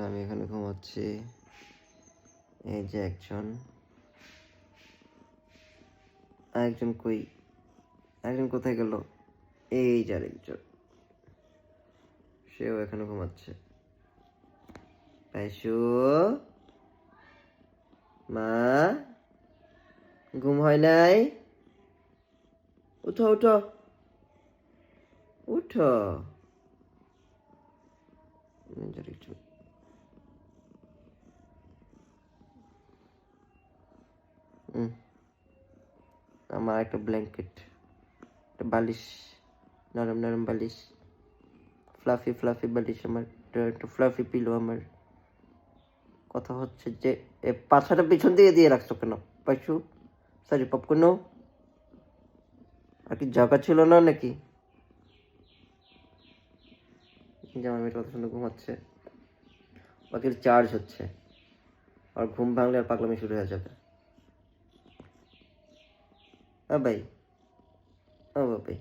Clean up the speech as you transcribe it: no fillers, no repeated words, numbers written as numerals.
আমি এখানে ঘুমাচ্ছি। এই যে আরেকজন কই, একজন কোথায় গেল? এই যে আরেকজন, সেও এখানে ঘুমাচ্ছে। পাইসু, মা ঘুম হয় নাই? উঠো উঠো উঠো। আমার একটা ব্ল্যাঙ্কেট, একটা বালিশ, নরম নরম বালিশ, ফ্লাফি ফ্লাফি বালিশ আমার, একটা ফ্লাফি পিলো আমার। কথা হচ্ছে যে পাছাটা পিছন দিয়ে দিয়ে রাখছো কেন পাইসু? সরি পপকর্ন, আর কি জায়গা ছিল না নাকি? জামাই মেয়ের কথা শুনে ঘুমাচ্ছে, বাকির চার্জ হচ্ছে, আর ঘুম ভাঙলে আর পাগলামি শুরু হয়ে যাবে। ভাই, ও বাবাই।